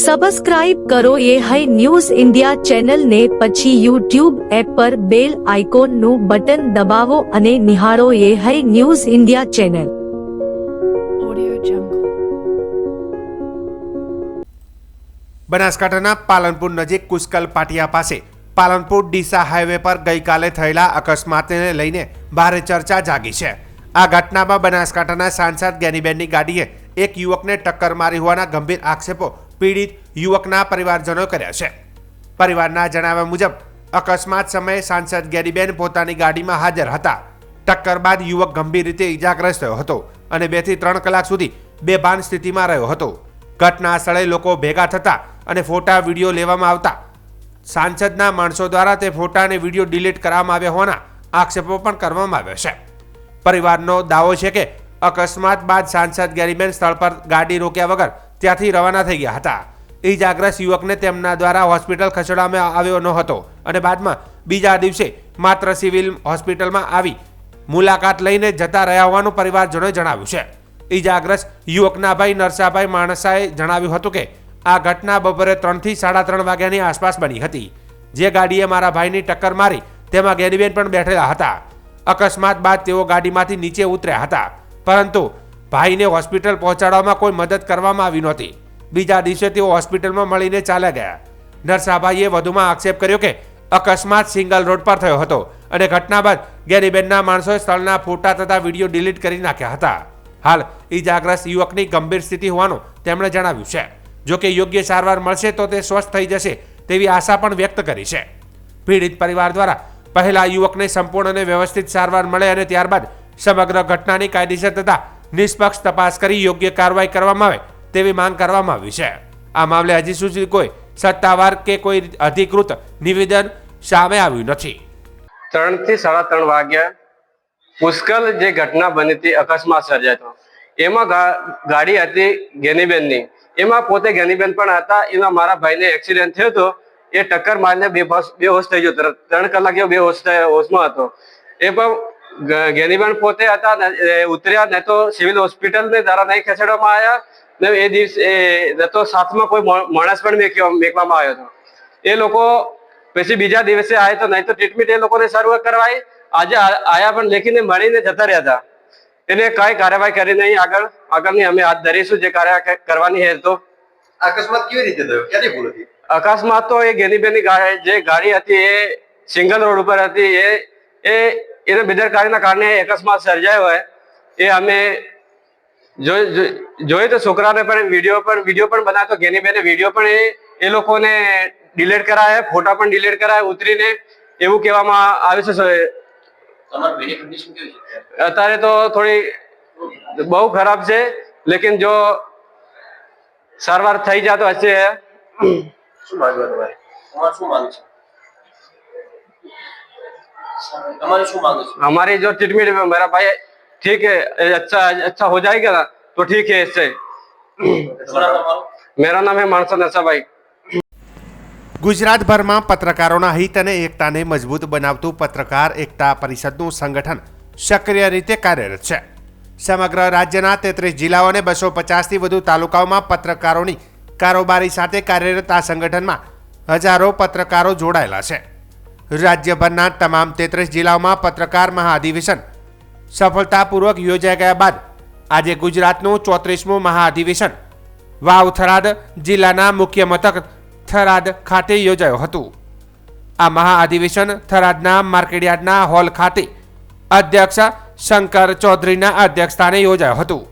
Subscribe કરો એ high news India ચેનલને, પછી યુટ્યુબ એપ પર બેલ આઇકોનનું બટન દબાવો અને નિહાળો એ હાઈ ન્યૂઝ ઇન્ડિયા ચેનલ. બનાસકાંઠાના પાલનપુર નજીક કુસ્કલ પાટિયા પાસે પાલનપુર ડીસા હાઈવે પર ગઈકાલે થયેલા અકસ્માતને લઈને ભારે ચર્ચા જાગી છે. આ ઘટનામાં બનાસકાંઠાના સાંસદ જ્ઞાનીબેનની ગાડીએ એક યુવકને ટક્કર મારી હોવાના ગંભીર આક્ષેપો પીડિત યુવકના પરિવારજનોએ કર્યા છે. પરિવારના જણાવ્યા મુજબ અકસ્માત સમયે સાંસદ જ્ઞાનીબેન પોતાની ગાડીમાં હાજર હતા. ટક્કર બાદ યુવક ગંભીર રીતે ઈજાગ્રસ્ત થયો હતો અને 2 થી 3 કલાક સુધી બેભાન સ્થિતિમાં રહ્યો હતો. ઘટના સ્થળે લોકો ભેગા થતા અને ફોટા વિડીયો લેવામાં આવતા સાંસદના માણસો દ્વારા તે ફોટા અને વિડીયો ડિલીટ કરવામાં આવ્યા હોવાના આક્ષેપો પણ કરવામાં આવ્યા છે. પરિવારનો દાવો છે કે અકસ્માત બાદ સાંસદ જ્ઞાનીબેન સ્થળ પર ગાડી રોક્યા વગર ત્યાંથી રવાના થઈ ગયા હતા. ઈજાગ્રસ્ત યુવકને તેમના દ્વારા હોસ્પિટલ ખસેડવામાં આવ્યો ન હતો અને બાદમાં બીજા દિવસે માત્ર સિવિલ હોસ્પિટલમાં આવી મુલાકાત લઈને જતા રહ્યા હોવાનું પરિવારજનોએ જણાવ્યું છે. ઈજાગ્રસ્ત યુવકના ભાઈ નરસાભાઈ માણસાએ જણાવ્યું હતું કે આ ઘટના બપોરે 3 થી 3:30 વાગ્યાની આસપાસ બની હતી. જે ગાડીએ મારા ભાઈની ટક્કર મારી તેમાં જ્ઞાનીબેન પણ બેઠેલા હતા. અકસ્માત બાદ તેઓ ગાડીમાંથી નીચે ઉતર્યા હતા, પરંતુ ભાઈને હોસ્પિટલ પહોંચાડવામાં કોઈ મદદ કરવામાં આવી નહોતી. બીજા દિવસે તેઓ હોસ્પિટલમાં મળીને ચાલ્યા ગયા. નરસાભાઈએ વધુમાં આક્ષેપ કર્યો કે અકસ્માત સિંગલ રોડ પર થયો હતો અને ઘટના બાદ જ્ઞાનીબેનના માણસોએ સ્થળના ફોટા તથા વિડીયો ડિલીટ કરી નાખ્યા હતા. હાલ ઈજાગ્રસ્ત યુવકની ગંભીર સ્થિતિ હોવાનું તેમણે જણાવ્યું છે. જો કે યોગ્ય સારવાર મળશે તો તે સ્વસ્થ થઈ જશે તેવી આશા પણ વ્યક્ત કરી છે. પીડિત પરિવાર દ્વારા પહેલા યુવકને સંપૂર્ણ અને વ્યવસ્થિત સારવાર મળે અને ત્યારબાદ સમગ્ર ઘટનાની કાયદેસર તથા નિષ્પક્ષ તપાસ કરી યોગ્ય કાર્યવાહી કરવામાં આવે તેવી માંગ કરવામાં આવી છે. આ મામલે હજી સુધી કોઈ સત્તાવાર કે કોઈ અધિકૃત નિવેદન સામે આવ્યું નથી. 3 થી 3:30 વાગ્યા પુષ્કલ જે ઘટના બની હતી, અકસ્માત સર્જાયો, એમાં ગાડી હતી જ્ઞાનીબેનની. એમાં પોતે જ્ઞાનીબેન પણ હતા. એમાં મારા ભાઈને એક્સિડન્ટ થયો હતો. એ ટક્કર મારીને બેહોશ થઈ ગયો. 3 કલાક જેવો હોશમાં હતો. એ પણ જ્ઞાનીબેન પોતે હતા, ઉતર્યા નહીં તો સિવિલ હોસ્પિટલ ને દ્વારા નહીં ખસેડવામાં આવ્યા ને એ દિવસે તો સાથમાં કોઈ માણસ પણ મેકવામાં આવ્યો હતો. એ લોકો પછી બીજા દિવસે આવ્યા તો નહીં તો ટ્રીટમેન્ટ એ લોકોને શરૂઆત કરવાય. આજે આયા પણ લેખીને મળીને જતા રહ્યા હતા. એને કઈ કાર્યવાહી કરી નહીં. આગળની અમે હાથ ધરીશું જે કાર્યવાહી કરવાની છે. તો અકસ્માત કેવી રીતે થયો? ક્યાંની ભૂલ હતી? અકસ્માત તો એ જ્ઞાનીબેનની જે ગાડી હતી એ સિંગલ રોડ ઉપર હતી. એને બેદરકારીના કારણે અકસ્માત સર્જાયો હોય. એ અમે જોઈ તો છોકરાને પણ વિડીયો પણ બનાવ્યો તો જ્ઞાનીબેને વિડીયો પણ એ લોકોને ડિલીટ કરાયા, ફોટા પણ ડિલીટ કરાયા ઉતરીને. એવું કહેવામાં આવે છે. અત્યારે તો થોડી બહુ ખરાબ છે, લેકિન જો સારવાર થઈ જાય તો હશે. શું માંગવા તમારે? તમારે શું માંગ છે? તમારે શું માંગ છે? हमारी जो ट्रीटमेंट में मेरा भाई ठीक है, अच्छा हो जाएगा ना तो ठीक है. इससे मेरा नाम है मानसा नरसाभाई. ગુજરાતભરમાં પત્રકારોના હિત અને એકતાને મજબૂત બનાવતું પત્રકાર એકતા પરિષદનું સંગઠન સક્રિય રીતે કાર્યરત છે. સમગ્ર રાજ્યના 33 જિલ્લાઓ અને 250થી વધુ તાલુકાઓમાં પત્રકારોની કારોબારી સાથે કાર્યરત આ સંગઠનમાં હજારો પત્રકારો જોડાયેલા છે. રાજ્યભરના તમામ 33 જિલ્લાઓમાં પત્રકાર મહાઅધિવેશન સફળતાપૂર્વક યોજાઈ ગયા બાદ આજે ગુજરાતનું 34મું મહાઅધિવેશન વાવ થરાદ જિલ્લાના મુખ્ય મથક થરાદ ખાતે યોજાયું હતું. આ મહાઅધિવેશન થરાદના માર્કેટયાર્ડના હોલ ખાતે અધ્યક્ષ શંકર ચૌધરીના અધ્યક્ષસ્થાને યોજાયું હતું.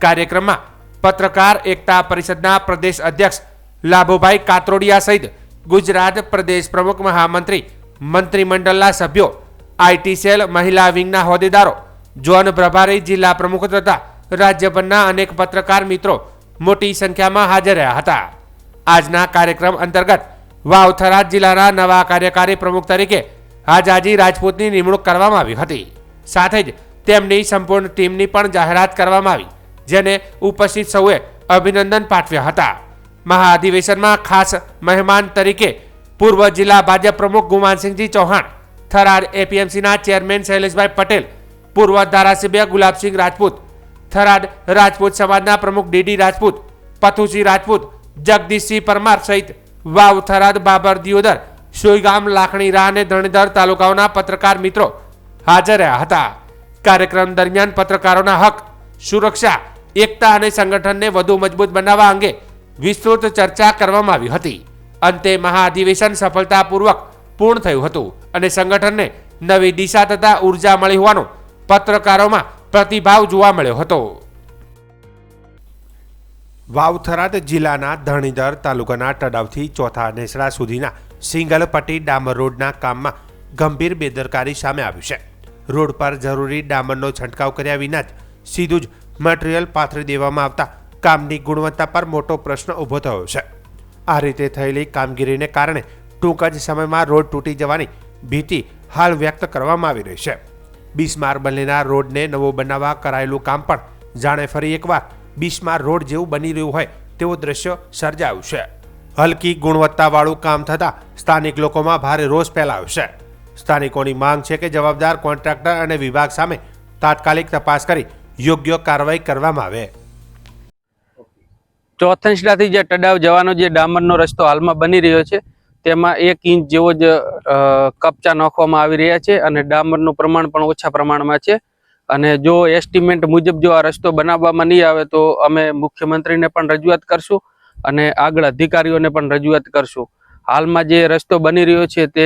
કાર્યક્રમમાં પત્રકાર એકતા પરિષદના પ્રદેશ અધ્યક્ષ લાભુભાઈ કાતરોડિયા સહિત ગુજરાત પ્રદેશ પ્રમુખ, મહામંત્રી, મંત્રીમંડળના સભ્યો, આઈટી સેલ, મહિલા વિંગના હોદ્દેદારો, ઝોન પ્રભારી, જિલ્લા પ્રમુખ તથા રાજ્યભરના અનેક પત્રકાર મિત્રો મોટી સંખ્યામાં હાજર રહ્યા હતા. આજના કાર્યક્રમ અંતર્ગત વાવ થરાદ જિલ્લાના નવા કાર્યકારી પ્રમુખ તરીકે હાજાજી રાજપૂતની નિમણૂક કરવામાં આવી હતી. સાથે જ તેમની સંપૂર્ણ ટીમની પણ જાહેરાત કરવામાં આવી, જેને ઉપસ્થિત સૌએ અભિનંદન પાઠવ્યા હતા. મહાઅધિવેશનમાં ખાસ મહેમાન તરીકે પૂર્વ જિલ્લા ભાજપ પ્રમુખ ગુમાનસિંહજી ચૌહાણ, થરાદ એપીએમસીના ચેરમેન શૈલેષભાઈ પટેલ, પૂર્વ ધારાસભ્ય ગુલાબસિંહ રાજપૂત, થરાદ રાજપૂત સમાજના પ્રમુખ ડીડી રાજપૂત, પથુસિંહ રાજપૂત, જગદીશસિંહ પરમાર સહિત વાવ, થરાદ, બાબર, દિયોદર, સોયગામ, લાખણી રાહ અને ધણેધર તાલુકાઓના પત્રકાર મિત્રો હાજર રહ્યા હતા. કાર્યક્રમ દરમિયાન પત્રકારોના હક, સુરક્ષા, એકતા અને સંગઠનને વધુ મજબૂત બનાવવા અંગે વિસ્તૃત ચર્ચા કરવામાં આવી હતી. અંતે મહાઅધિવેશન સફળતાપૂર્વક પૂર્ણ થયું હતું અને સંગઠનને નવી દિશા તથા ઉર્જા મળી હોવાનો પત્રકારોમાં પ્રતિભાવ જોવા મળ્યો હતો. વાવ, થરાદ જિલ્લાના ધણીધર તાલુકાના તળાવથી ચોથા નેસડા સુધીના સિંગલ પટ્ટી ડામર રોડના કામમાં ગંભીર બેદરકારી સામે આવ્યું છે. રોડ પર જરૂરી ડામરનો છંટકાવ કર્યા વિના જ સીધું જ મટીરીયલ પાથરી દેવામાં આવતા કામની ગુણવત્તા પર મોટો પ્રશ્ન ઊભો થયો છે. આ રીતે થયેલી કામગીરીને કારણે ટૂંક જ સમયમાં રોડ તૂટી જવાની ભીતિ હાલ વ્યક્ત કરવામાં આવી રહી છે. બિસ્માર બનેલા રોડને નવો બનાવવા કરાયેલું કામ પણ જાણે ફરી એકવાર બિસ્માર રોડ જેવું બની રહ્યું હોય તેવું દ્રશ્ય સર્જાયું છે. હલકી ગુણવત્તાવાળું કામ થતાં સ્થાનિક લોકોમાં ભારે રોષ ફેલાયો છે. સ્થાનિકોની માંગ છે કે જવાબદાર કોન્ટ્રાક્ટર અને વિભાગ સામે તાત્કાલિક તપાસ કરી યોગ્ય કાર્યવાહી કરવામાં આવે. ચોથંસડાથી જે તળાવ જવાનો જે ડામરનો રસ્તો હાલમાં બની રહ્યો છે તેમાં 1 ઇંચ જેવો જ કપચા નાખવામાં આવી રહ્યા છે અને ડામરનું પ્રમાણ પણ ઓછા પ્રમાણમાં છે. અને જો એસ્ટિમેટ મુજબ જો આ રસ્તો બનાવવામાં નહીં આવે તો અમે મુખ્યમંત્રીને પણ રજૂઆત કરશું અને આગળ અધિકારીઓને પણ રજૂઆત કરશું. હાલમાં જે રસ્તો બની રહ્યો છે તે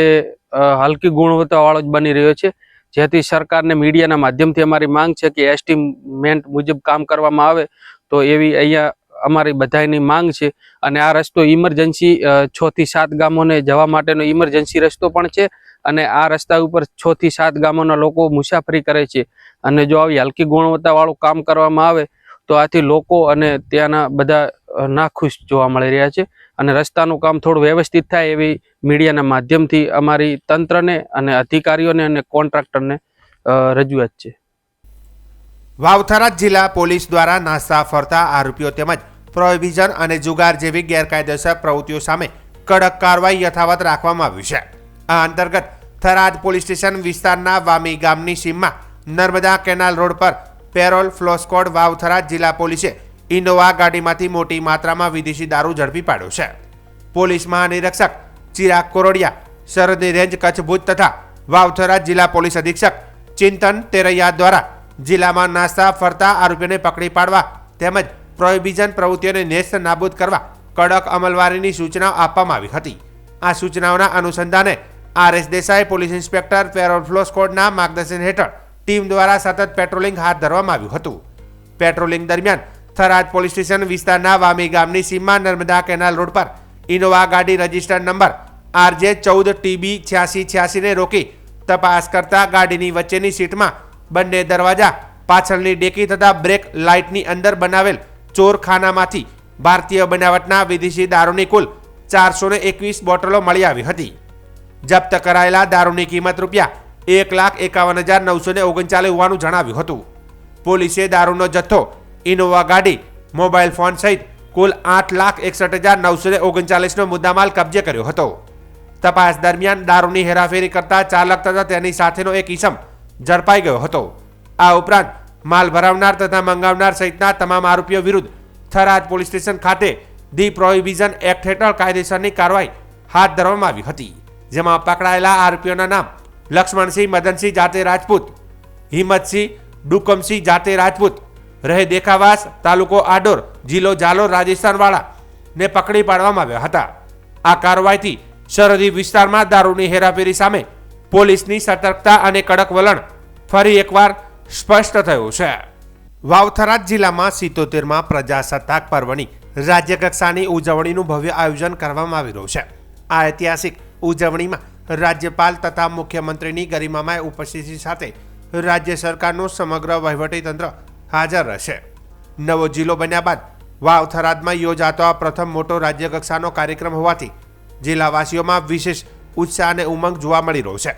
હલકી ગુણવત્તાવાળો જ બની રહ્યો છે, જેથી સરકારને મીડિયાના માધ્યમથી અમારી માંગ છે કે એસ્ટિમેટ મુજબ કામ કરવામાં આવે તો એવી અહીંયા અમારી બધાની માંગ છે. અને આ રસ્તો ઇમરજન્સી 6 થી 7 ગામોને જવા માટેનો ઇમરજન્સી રસ્તો પણ છે અને આ રસ્તા ઉપર 6 થી 7 ગામોના લોકો મુસાફરી કરે છે. અને જો આવી હલકી ગુણવત્તાવાળું કામ કરવામાં આવે તો આથી લોકો અને ત્યાંના બધા નાખુશ જોવા મળી રહ્યા છે. અને રસ્તાનું કામ થોડું વ્યવસ્થિત થાય એવી મીડિયાના માધ્યમથી અમારી તંત્રને અને અધિકારીઓને અને કોન્ટ્રાક્ટરને રજૂઆત છે. વાવ, થરાદ જિલ્લા પોલીસ દ્વારા નાસ્તા ફરતા આરોપીઓ તેમજ પ્રોહિબિશન અને જુગાર જેવી ગેરકાયદેસર પ્રવૃત્તિઓ સામે કડક કાર્યવાહી યથાવત રાખવામાં આવ્યું છે. આ અંતર્ગત થરાદ પોલીસ સ્ટેશન વિસ્તારના વામી ગામની સીમમાં નર્મદા કેનાલ રોડ પર પેરોલ ફ્લો સ્કોડ વાવ, થરાદ જિલ્લા પોલીસે ઇનોવા ગાડીમાંથી મોટી માત્રામાં વિદેશી દારૂ ઝડપી પાડ્યો છે. પોલીસ મહાનિરીક્ષક ચિરાગ કોરોડિયા, સરહદી રેન્જ કચ્છ ભુજ તથા વાવ, થરાદ જિલ્લા પોલીસ અધિક્ષક ચિંતન તેરૈયા દ્વારા જિલ્લામાં નાસ્તા ફરતા આરોપીઓને પકડી પાડવા તેમજ પ્રોહિબિશન પ્રવૃત્તિઓને નેસ્ત નાબૂદ કરવા કડક અમલવારીની સૂચનાઓ આપવામાં આવી હતી. આ સૂચનાઓના અનુસંધાને RS Desai police inspector parole furlough સ્કોડના માર્ગદર્શન હેઠળ ટીમ દ્વારા સતત પેટ્રોલિંગ હાથ ધરવામાં આવ્યું હતું. પેટ્રોલિંગ દરમિયાન થરાદ પોલીસ સ્ટેશન વિસ્તારના વામી ગામની સીમમાં નર્મદા કેનાલ રોડ પર ઇનોવા ગાડી રજિસ્ટર્ડ નંબર RJ 14TB 8686 ને રોકી તપાસ કરતા ગાડીની વચ્ચેની સીટમાં બંને દરવાજા, પાછળની ડેકી તથા બ્રેક લાઇટની અંદર બનાવેલ ચોરખાનામાંથી ભારતીય બનાવટના વિદેશી દારૂની કુલ 421 બોટલો મળી આવી હતી. જપ્ત કરાયેલા દારૂની કિંમત ₹1,51,939 હોવાનું જણાવ્યું હતું. પોલીસે દારૂનો જથ્થો, ઇનોવા ગાડી, મોબાઈલ ફોન સહિત કુલ 8,61,939નો મુદ્દામાલ કબજે કર્યો હતો. તપાસ દરમિયાન દારૂની હેરાફેરી કરતા ચાલક તથા તેની સાથેનો એક ઈસમ ઝડપાઈ ગયો હતો. આ ઉપરાંત માલ ભરાવનાર તથા મંગાવનાર સહિતના તમામ આરોપીઓ વિરુદ્ધ થરાદ પોલીસ સ્ટેશન ખાતે ધી પ્રોહિબિશન એક્ટ હેઠળ કાયદેસરની કાર્યવાહી હાથ ધરવામાં આવી હતી. જેમાં પકડાયેલા આરોપીઓના નામ લક્ષ્મણસિંહ મદનસિંહ જાતે રાજપૂત, હિંમતસિંહ ડુકમસિંહ જાતે રાજપૂત, રહે દેખાવાસ, તાલુકો આડોર, જિલ્લો જાલોર, રાજસ્થાનવાળા ને પકડી પાડવામાં આવ્યા હતા. આ કાર્યવાહીથી સરહદી વિસ્તારમાં દારૂની હેરાફેરી સામે પોલીસની સતર્કતા અને કડક વલણ ફરી એકવાર સ્પષ્ટ થયું છે. વાવ, થરાદ જિલ્લામાં 77મા પ્રજાસત્તાક પર્વની રાજ્ય કક્ષાની ઉજવણીનું ભવ્ય આયોજન કરવામાં આવી રહ્યું છે. આ ઐતિહાસિક ઉજવણીમાં રાજ્યપાલ તથા મુખ્યમંત્રીની ગરિમામય ઉપસ્થિતિ સાથે રાજ્ય સરકારનું સમગ્ર વહીવટીતંત્ર હાજર રહેશે. નવો જિલ્લો બન્યા બાદ વાવ, થરાદમાં યોજાતો આ પ્રથમ મોટો રાજ્ય કક્ષાનો કાર્યક્રમ હોવાથી જિલ્લાવાસીઓમાં વિશેષ ઉત્સાહ અને ઉમંગ જોવા મળી રહ્યો છે.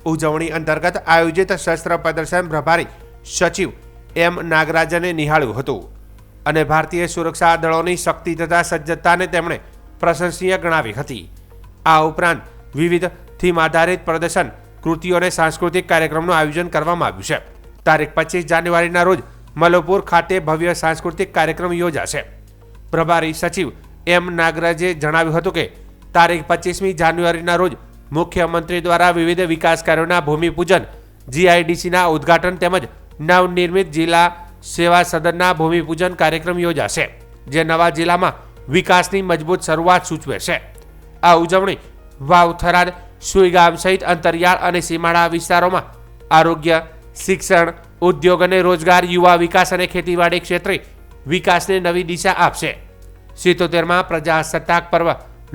ઉજવણી અંતર્ગત આયોજિત શસ્ત્ર પ્રદર્શન પ્રભારી સચિવ M. નાગરાજને નિહાળ્યું હતું અને ભારતીય સુરક્ષા દળોની શક્તિ તથા સજ્જતાને તેમણે પ્રશંસનીય ગણાવી હતી. આ ઉપરાંત વિવિધ થીમ આધારિત પ્રદર્શન, કૃતિઓ અને સાંસ્કૃતિક કાર્યક્રમનું આયોજન કરવામાં આવ્યું છે. તારીખ 25 જાન્યુઆરીના રોજ મલોપુર ખાતે ભવ્ય સાંસ્કૃતિક કાર્યક્રમ યોજાશે. પ્રભારી સચિવ એમ નાગરાજે જણાવ્યું હતું કે તારીખ 25મી જાન્યુઆરીના રોજ મુખ્યમંત્રી દ્વારા વિવિધ વિકાસ કાર્યોના ભૂમિપૂજન, જીઆઈડીસીના ઉદ્ઘાટન તેમજ નવનિર્મિત જિલ્લા સેવા સદનના ભૂમિપૂજન કાર્યક્રમ યોજાશે, જે નવા જિલ્લામાં વિકાસની મજબૂત શરૂઆત સૂચવે છે. આ ઉજવણી વાવ, થરાદ, સુઈગામ સહિત અંતરિયાળ અને સીમાડા વિસ્તારોમાં આરોગ્ય, શિક્ષણ, ઉદ્યોગ અને રોજગાર, યુવા વિકાસ અને ખેતીવાડી ક્ષેત્રે વિકાસને નવી દિશા આપશે. 77માં પ્રજાસત્તાક પર્વ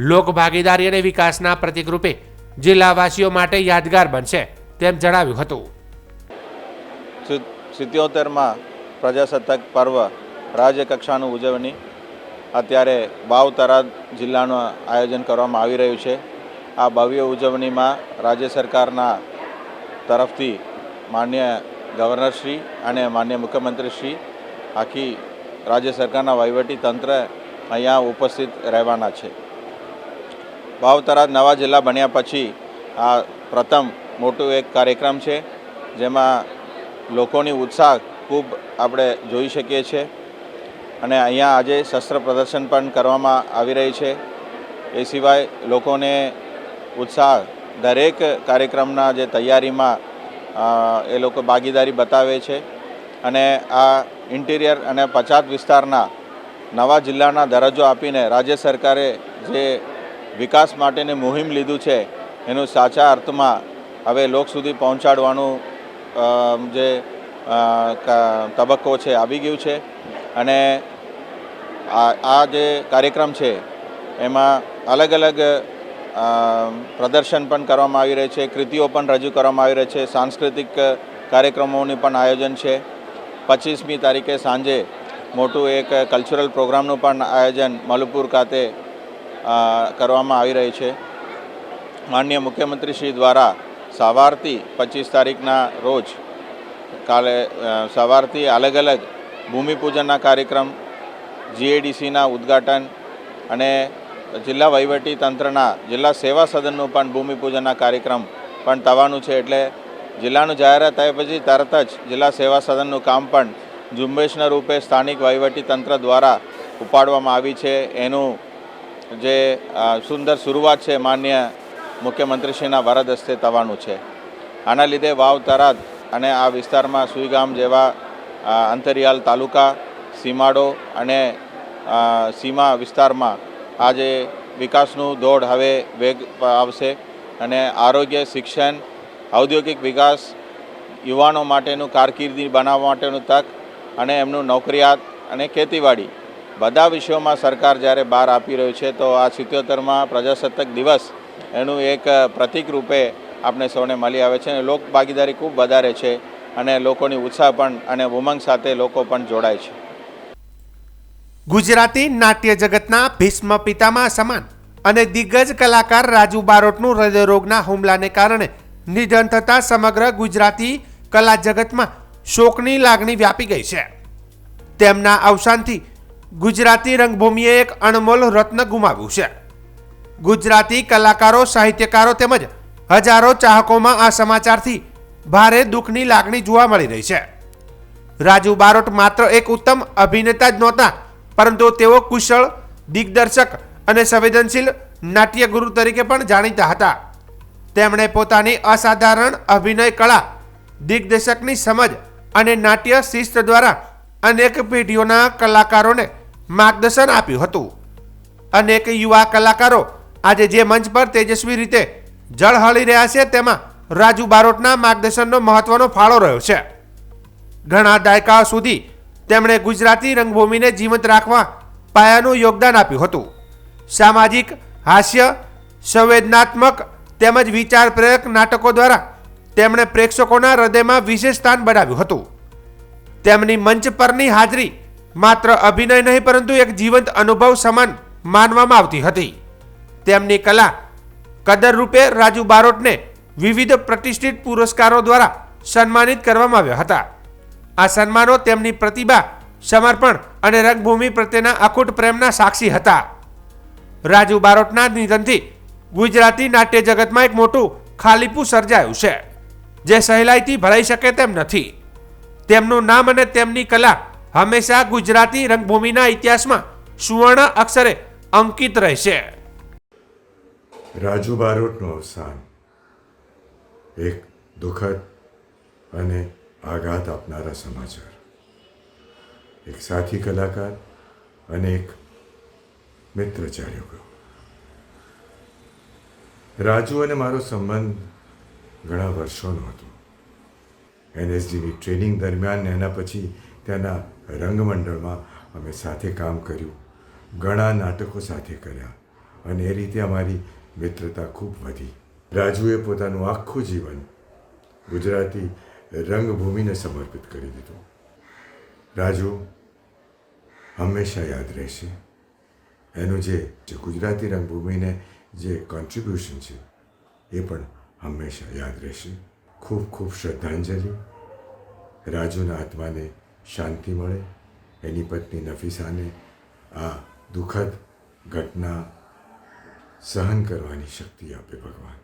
લોક ભાગીદારી અને વિકાસના પ્રતીક રૂપે જિલ્લાવાસીઓ માટે યાદગાર બનશે તેમ જણાવ્યું હતું. 77માં પ્રજાસત્તાક પર્વ રાજ્ય કક્ષાનું ઉજવણી અત્યારે વાવ, થરાદ જિલ્લાનું આયોજન કરવામાં આવી રહ્યું છે. આ ભવ્ય ઉજવણીમાં રાજ્ય સરકારના તરફથી માન્ય ગવર્નરશ્રી અને માન્ય મુખ્યમંત્રીશ્રી, આખી રાજ્ય સરકારના વહીવટી તંત્ર અહીંયા ઉપસ્થિત રહેવાના છે. વાવ, થરાદ નવા જિલ્લા બન્યા પછી આ પ્રથમ મોટું એક કાર્યક્રમ છે, જેમાં લોકોની ઉત્સાહ ખૂબ આપણે જોઈ શકીએ છીએ. અને અહીંયા આજે શસ્ત્ર પ્રદર્શન પણ કરવામાં આવી રહી છે. એ સિવાય લોકોને ઉત્સાહ દરેક કાર્યક્રમના જે તૈયારીમાં એ લોકો ભાગીદારી બતાવે છે. અને આ ઇન્ટિરિયર અને પછાત વિસ્તારના નવા જિલ્લાના દરજ્જો આપીને રાજ્ય સરકારે જે વિકાસ માટેની મુહિમ લીધું છે એનું સાચા અર્થમાં હવે લોક સુધી પહોંચાડવાનું જે તબક્કો છે આવી ગયું છે. અને આ જે કાર્યક્રમ છે એમાં અલગ અલગ પ્રદર્શન પણ કરવામાં આવી રહી છે, કૃતિઓ પણ રજૂ કરવામાં આવી રહી છે, સાંસ્કૃતિક કાર્યક્રમોનું પણ આયોજન છે. 25મી તારીખે સાંજે મોટું એક કલ્ચરલ પ્રોગ્રામનું પણ આયોજન મલુપુર ખાતે કરવામાં આવી રહી છે. માનનીય મુખ્યમંત્રી શ્રી દ્વારા સવારથી 25 તારીખના રોજ કાલે સવારથી અલગ અલગ ભૂમિપૂજનના કાર્યક્રમ, જીએડીસીના ઉદ્ઘાટન અને જિલ્લા વહીવટી તંત્રના જિલ્લા સેવા સદનનું પણ ભૂમિપૂજનના કાર્યક્રમ પણ થવાનું છે. એટલે જિલ્લાનું જાહેરાત થયા પછી તરત જ જિલ્લા સેવા સદનનું કામ પણ ઝુંબેશના રૂપે સ્થાનિક વહીવટી તંત્ર દ્વારા ઉપાડવામાં આવી છે. એનું જે સુંદર શરૂઆત છે માનનીય મુખ્યમંત્રીશ્રીના વરદ હસ્તે થવાનું છે. આના લીધે વાવ, થરાદ અને આ વિસ્તારમાં સુઈગામ જેવા અંતરિયાળ તાલુકા, સીમાડો અને સીમા વિસ્તારમાં આજે વિકાસનું દોડ હવે વેગ આવશે. અને આરોગ્ય, શિક્ષણ, ઔદ્યોગિક વિકાસ, યુવાનો માટેનું કારકિર્દી બનાવવા માટેનું તક અને એમનું નોકરિયાત અને ખેતીવાડી બધા વિષયોમાં સરકાર જ્યારે બહાર આપી રહ્યું છે, તો આ 77માં પ્રજાસત્તાક દિવસ એનું એક પ્રતીક રૂપે આપણે સૌને મળી આવે છે. અને લોક ભાગીદારી ખૂબ વધારે છે અને લોકોની ઉત્સાહ પણ અને ઉમંગ સાથે લોકો પણ જોડાય છે. ગુજરાતી નાટ્ય જગતના ભીષ્મ પિતામહ સમાન અને દિગ્ગજ કલાકાર રાજુ બારોટનું હૃદયરોગના હુમલાને કારણે નિધન થતાં સમગ્ર ગુજરાતી કલા જગતમાં શોકની લાગણી વ્યાપી ગઈ છે. તેમના અવસાનથી ગુજરાતી રંગભૂમિએ એક અણમોલ રત્ન ગુમાવ્યું છે. ગુજરાતી કલાકારો, સાહિત્યકારો તેમજ હજારો ચાહકોમાં આ સમાચારથી ભારે દુઃખની લાગણી જોવા મળી રહી છે. રાજુ બારોટ માત્ર એક ઉત્તમ અભિનેતા જ નહોતા, પરંતુ તેઓ કુશળ દિગ્દર્શક અને સંવેદનશીલ નાટ્યગુરુ તરીકે પણ જાણીતા હતા. તેમણે પોતાની અસાધારણ અભિનય કળા, દિગ્દર્શકની સમજ અને નાટ્ય શિસ્ત દ્વારા અનેક પેઢીઓના કલાકારોને માર્ગદર્શન આપ્યું હતું. અનેક યુવા કલાકારો આજે જે મંચ પર તેજસ્વી રીતે ઝળહળી રહ્યા છે, તેમાં રાજુ બારોટના માર્ગદર્શનનો મહત્વનો ફાળો રહ્યો છે. ઘણા દાયકાઓ સુધી તેમણે ગુજરાતી રંગભૂમિને જીવંત રાખવા પાયાનું યોગદાન આપ્યું હતું. સામાજિક, હાસ્ય, સંવેદનાત્મક તેમજ વિચાર પ્રેરક નાટકો દ્વારા તેમણે પ્રેક્ષકોના હૃદયમાં વિશેષ સ્થાન બનાવ્યું હતું. તેમની મંચ પરની હાજરી માત્ર અભિનય નહીં, પરંતુ એક જીવંત અનુભવ સમાન માનવામાં આવતી હતી. તેમની કલા કદર રૂપે રાજુ બારોટને વિવિધ પ્રતિષ્ઠિત પુરસ્કારો દ્વારા સન્માનિત કરવામાં આવ્યા હતા. આ સન્માનો તેમની પ્રતિભા, સમર્પણ અને રંગભૂમિ પ્રત્યેના અખૂટ પ્રેમના સાક્ષી હતા. રાજુ બારોટના નિધનથી ગુજરાતી નાટ્ય જગતમાં એક મોટું ખાલીપું સર્જાયું છે, જે સહેલાઈથી ભરાઈ શકે તેમ નથી. તેમનું નામ અને તેમની કલા હંમેશા ગુજરાતી રંગભૂમિના ઇતિહાસમાં સુવર્ણ અક્ષરે અંકિત રહેશે. રાજુ બારોટનું અવસાન એક દુઃખદ અને આઘાત આપનારા સમાચાર. એક સાથી કલાકાર અને એક મિત્ર ચાલ્યો ગયો. રાજુ અને મારો સંબંધ ઘણા વર્ષોનો હતો. NSDની ટ્રેનિંગ દરમિયાન એના પછી ત્યાંના રંગમંડળમાં અમે સાથે કામ કર્યું, ઘણા નાટકો સાથે કર્યા અને એ રીતે અમારી મિત્રતા ખૂબ વધી. રાજુએ પોતાનું આખું જીવન ગુજરાતી રંગભૂમિને સમર્પિત કરી દીધું. રાજુ હંમેશા યાદ રહેશે. એનું જે ગુજરાતી રંગભૂમિને જે કોન્ટ્રીબ્યુશન છે એ પણ હંમેશા યાદ રહેશે. ખૂબ ખૂબ શ્રદ્ધાંજલિ. રાજુના આત્માને શાંતિ મળે, એની પત્ની નફીસાને આ દુઃખદ ઘટના સહન કરવાની શક્તિ આપે ભગવાન.